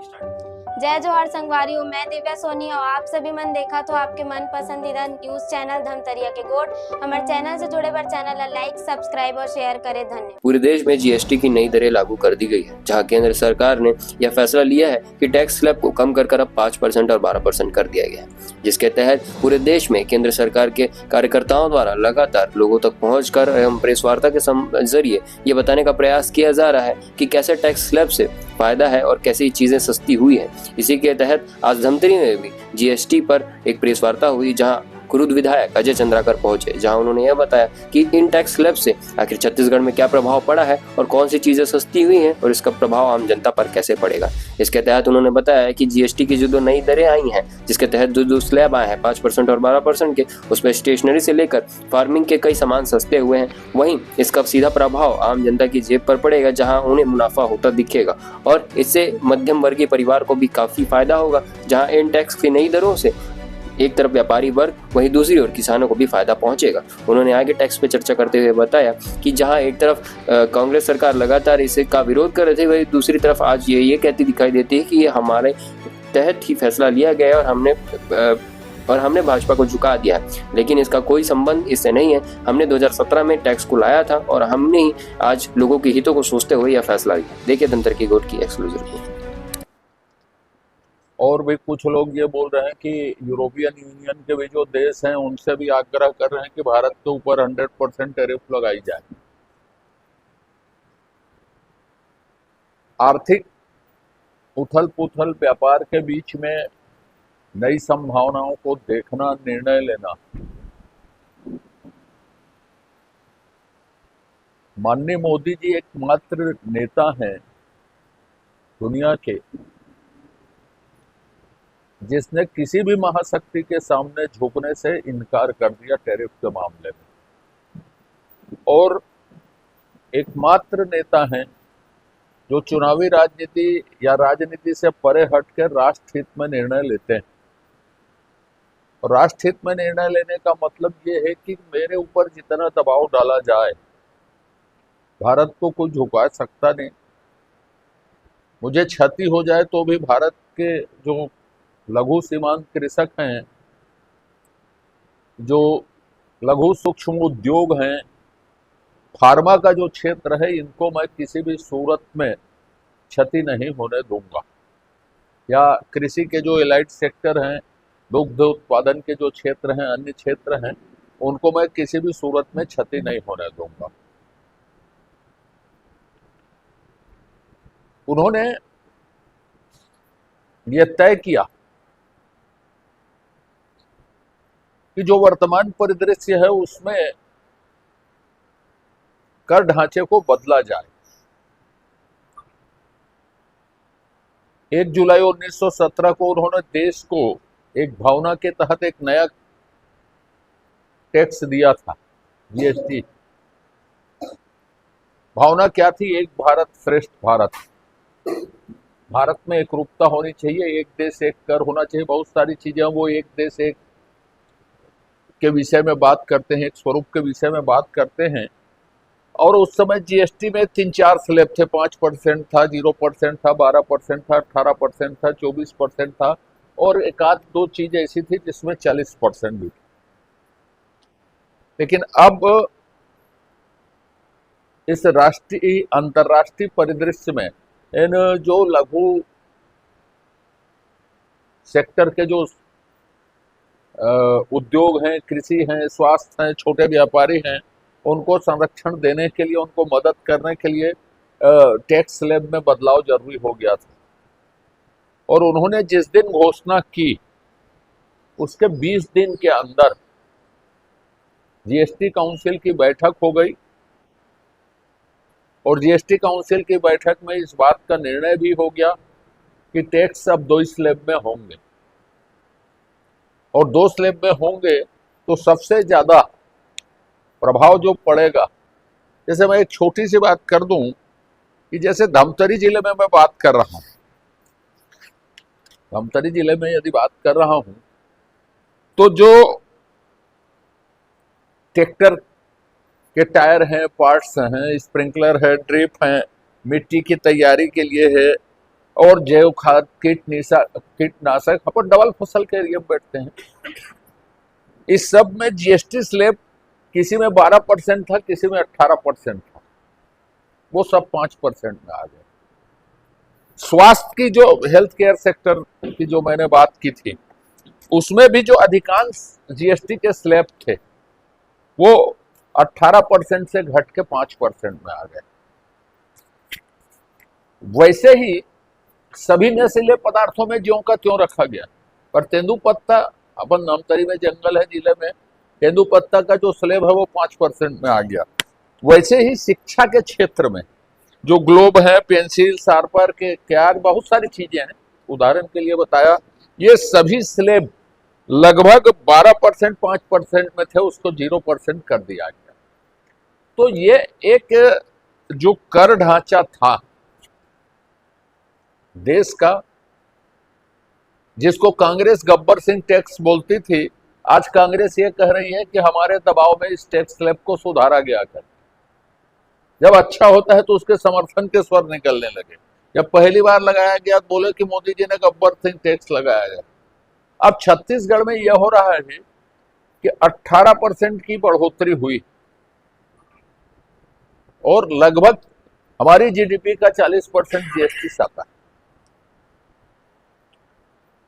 जय जोहार संगवारियों, मैं दिव्या सोनी और आप सभी मन देखा तो आपके मन पसंदीदा न्यूज चैनल धमतरिया के गोट। हमारे चैनल से जुड़े पर चैनल ला लाइक, सब्सक्राइब और शेयर करें। धन्यवाद। पूरे देश में जीएसटी की नई दरें लागू कर दी गई है, जहां केंद्र सरकार ने यह फैसला लिया है कि टैक्स स्लैब को कम कर अब 5% और 12% कर दिया गया है, जिसके तहत पूरे देश में केंद्र सरकार के कार्यकर्ताओं द्वारा लगातार लोगों तक पहुंचकर एवं प्रेस वार्ता के जरिए ये बताने का प्रयास किया जा रहा है कि कैसे टैक्स स्लैब से फायदा है और कैसी चीजें सस्ती हुई है। इसी के तहत आज धमतरी में भी जीएसटी पर एक प्रेस वार्ता हुई, जहां कुरुद विधायक अजय चंद्राकर पहुंचे, जहां उन्होंने यह बताया कि इन टैक्स स्लैब से आखिर छत्तीसगढ़ में क्या प्रभाव पड़ा है और कौन सी चीजें सस्ती हुई हैं और इसका प्रभाव आम जनता पर कैसे पड़ेगा। इसके तहत उन्होंने बताया कि जीएसटी की जो नई दरें आई हैं, जिसके तहत जो स्लैब आए हैं 5% और 12% के, उसमें स्टेशनरी से लेकर फार्मिंग के कई सामान सस्ते हुए हैं। वहीं इसका सीधा प्रभाव आम जनता की जेब पर पड़ेगा, जहां उन्हें मुनाफा होता दिखेगा और इससे मध्यम वर्गीय परिवार को भी काफी फायदा होगा, जहां इन टैक्स की नई दरों से एक तरफ व्यापारी वर्ग, वहीं दूसरी ओर किसानों को भी फायदा पहुंचेगा। उन्होंने आगे टैक्स पे चर्चा करते हुए बताया कि जहां एक तरफ कांग्रेस सरकार लगातार इसे का विरोध कर रहे थे, वहीं दूसरी तरफ आज ये कहती दिखाई देती है कि ये हमारे तहत ही फैसला लिया गया और हमने भाजपा को झुका दिया। लेकिन इसका कोई संबंध इससे नहीं है। हमने 2017 में टैक्स को लाया था और हमने ही आज लोगों के हितों को सोचते हुए यह फैसला लिया। देखिए धमतरी गोट की एक्सक्लूसिव रिपोर्ट। और भी कुछ लोग ये बोल रहे हैं कि यूरोपियन यूनियन के भी जो देश हैं उनसे भी आग्रह कर रहे हैं कि भारत के ऊपर 100% टैरिफ लगाई जाए। आर्थिक उथल पुथल व्यापार के बीच में नई संभावनाओं को देखना, निर्णय लेना माननीय मोदी जी एकमात्र नेता हैं दुनिया के जिसने किसी भी महाशक्ति के सामने झुकने से इनकार कर दिया टैरिफ के मामले में, और एकमात्र नेता हैं जो चुनावी राजनीति या राजनीति से परे हटकर राष्ट्र हित में निर्णय लेते हैं। और राष्ट्र हित में निर्णय लेने का मतलब ये है कि मेरे ऊपर जितना दबाव डाला जाए, भारत को कोई झुका सकता नहीं। मुझे क्षति हो जाए तो भी भारत के जो लघु सीमांत कृषक हैं, जो लघु सूक्ष्म उद्योग हैं, फार्मा का जो क्षेत्र है, इनको मैं किसी भी सूरत में क्षति नहीं होने दूंगा। या कृषि के जो एलाइड सेक्टर हैं, दुग्ध उत्पादन के जो क्षेत्र हैं, अन्य क्षेत्र हैं, उनको मैं किसी भी सूरत में क्षति नहीं होने दूंगा। उन्होंने ये तय किया कि जो वर्तमान परिदृश्य है उसमें कर ढांचे को बदला जाए। 1 जुलाई 1917 को उन्होंने देश को एक भावना के तहत एक नया टैक्स दिया था, जीएसटी। भावना क्या थी? एक भारत श्रेष्ठ भारत। भारत में एकरूपता होनी चाहिए, एक देश एक कर होना चाहिए। बहुत सारी चीजें वो एक देश एक के विषय में बात करते हैं, एक स्वरूप के विषय में बात करते हैं। और उस समय जीएसटी में 3-4 स्लैब थे। 5% था, 0% था, 12% था, 18% था, 24% था, और एक आध दो चीज ऐसी थी जिसमें 40% भी थी। लेकिन अब इस राष्ट्रीय अंतर्राष्ट्रीय परिदृश्य में इन जो लघु सेक्टर के जो उद्योग हैं, कृषि हैं, स्वास्थ्य हैं, छोटे व्यापारी हैं, उनको संरक्षण देने के लिए, उनको मदद करने के लिए टैक्स स्लैब में बदलाव जरूरी हो गया था। और उन्होंने जिस दिन घोषणा की उसके 20 दिन के अंदर जीएसटी काउंसिल की बैठक हो गई, और जीएसटी काउंसिल की बैठक में इस बात का निर्णय भी हो गया कि टैक्स अब 2 स्लैब में होंगे, और 2 स्लैब में होंगे तो सबसे ज्यादा प्रभाव जो पड़ेगा, जैसे मैं एक छोटी सी बात कर दूं कि जैसे धमतरी जिले में मैं बात कर रहा हूं, धमतरी जिले में यदि बात कर रहा हूं तो जो ट्रैक्टर के टायर हैं, पार्ट्स हैं, स्प्रिंकलर है, ड्रिप हैं, मिट्टी की तैयारी के लिए है, और जैव खाद, कीटनाशक, अपन डबल फसल के एरिया में बैठते हैं। इस सब में जीएसटी स्लैब किसी में 12% था, किसी में 18% था, वो सब 5% में आ गए। स्वास्थ्य की जो हेल्थ केयर सेक्टर की जो मैंने बात की थी, उसमें भी जो अधिकांश जीएसटी के स्लैब थे वो 18% से घट के 5% में आ गए। वैसे ही सभी नशीले पदार्थों में ज्यों का त्यों रखा गया, पर तेंदुपत्ता, अपन धमतरी में जंगल है जिले में, तेंदुपत्ता का जो स्लैब है वो 5% में आ गया। वैसे ही शिक्षा के क्षेत्र में जो ग्लोब है, पेंसिल, शार्पर के क्या बहुत सारी चीजें हैं, उदाहरण के लिए बताया, ये सभी स्लैब लगभग 12% 5% में थे, उसको 0% कर दिया गया। तो ये एक जो कर ढांचा था देश का, जिसको कांग्रेस गब्बर सिंह टैक्स बोलती थी, आज कांग्रेस ये कह रही है कि हमारे दबाव में इस टैक्स स्लैब को सुधारा गया कर। जब अच्छा होता है तो उसके समर्थन के स्वर निकलने लगे। जब पहली बार लगाया गया तो बोले कि मोदी जी ने गब्बर सिंह टैक्स लगाया गया। अब छत्तीसगढ़ में यह हो रहा है कि 18% की बढ़ोतरी हुई और लगभग हमारी जीडीपी का 40% जीएसटी से आता है।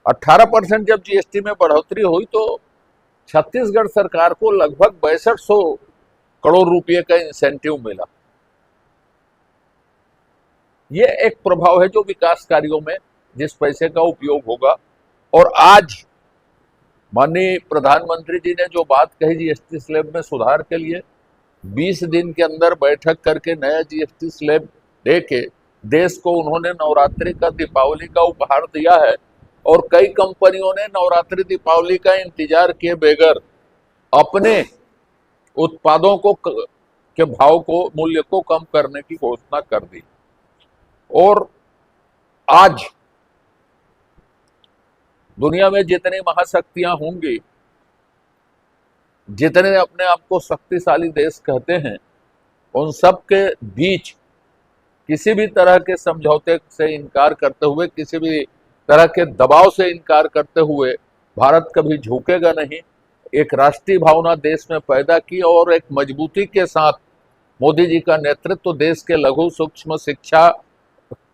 18% जब जीएसटी में बढ़ोतरी हुई तो छत्तीसगढ़ सरकार को लगभग 6200 करोड़ रुपए का इंसेंटिव मिला। ये एक प्रभाव है जो विकास कार्यों में जिस पैसे का उपयोग होगा। और आज माननीय प्रधानमंत्री जी ने जो बात कही जीएसटी स्लैब में सुधार के लिए, 20 दिन के अंदर बैठक करके नया जीएसटी स्लैब देके देश को उन्होंने नवरात्रि का, दीपावली का उपहार दिया है। और कई कंपनियों ने नवरात्रि दीपावली का इंतजार किए बगैर अपने उत्पादों को के भाव को, मूल्य को कम करने की घोषणा कर दी। और आज दुनिया में जितनी महाशक्तियां होंगी, जितने अपने आप को शक्तिशाली देश कहते हैं, उन सब के बीच किसी भी तरह के समझौते से इनकार करते हुए, किसी भी तरह के दबाव से इनकार करते हुए भारत कभी झुकेगा नहीं। एक राष्ट्रीय भावना देश में पैदा की और एक मजबूती के साथ मोदी जी का नेतृत्व देश के लघु सूक्ष्म, शिक्षा,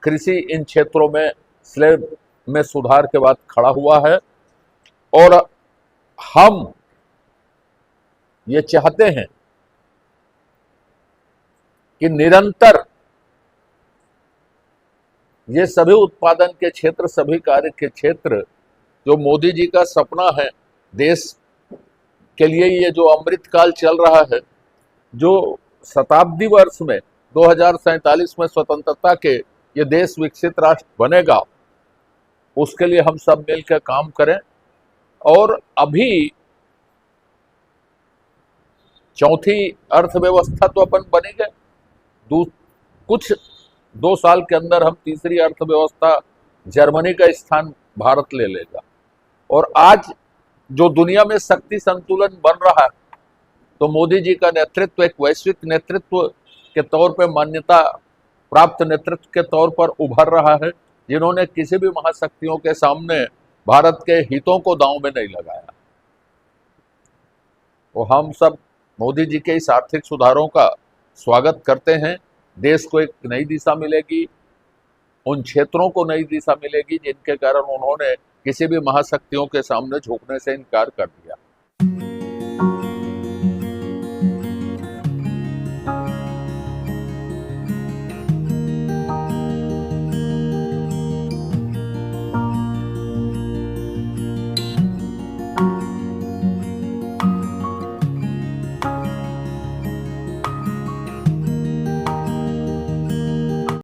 कृषि, इन क्षेत्रों में स्लैब में सुधार के बाद खड़ा हुआ है। और हम ये चाहते हैं कि निरंतर ये सभी उत्पादन के क्षेत्र, सभी कार्य के क्षेत्र, जो मोदी जी का सपना है देश के लिए, ये जो अमृत काल चल रहा है, जो शताब्दी वर्ष में 2047 में स्वतंत्रता के ये देश विकसित राष्ट्र बनेगा, उसके लिए हम सब मिलकर काम करें। और अभी चौथी अर्थव्यवस्था तो अपन बनी गए, कुछ 2 साल के अंदर हम तीसरी अर्थव्यवस्था, जर्मनी का स्थान भारत ले लेगा। और आज जो दुनिया में शक्ति संतुलन बन रहा है, तो मोदी जी का नेतृत्व एक वैश्विक नेतृत्व के तौर पर, मान्यता प्राप्त नेतृत्व के तौर पर उभर रहा है, जिन्होंने किसी भी महाशक्तियों के सामने भारत के हितों को दांव में नहीं लगाया। तो हम सब मोदी जी के इस आर्थिक सुधारों का स्वागत करते हैं। देश को एक नई दिशा मिलेगी, उन क्षेत्रों को नई दिशा मिलेगी जिनके कारण उन्होंने किसी भी महाशक्तियों के सामने झुकने से इनकार कर दिया।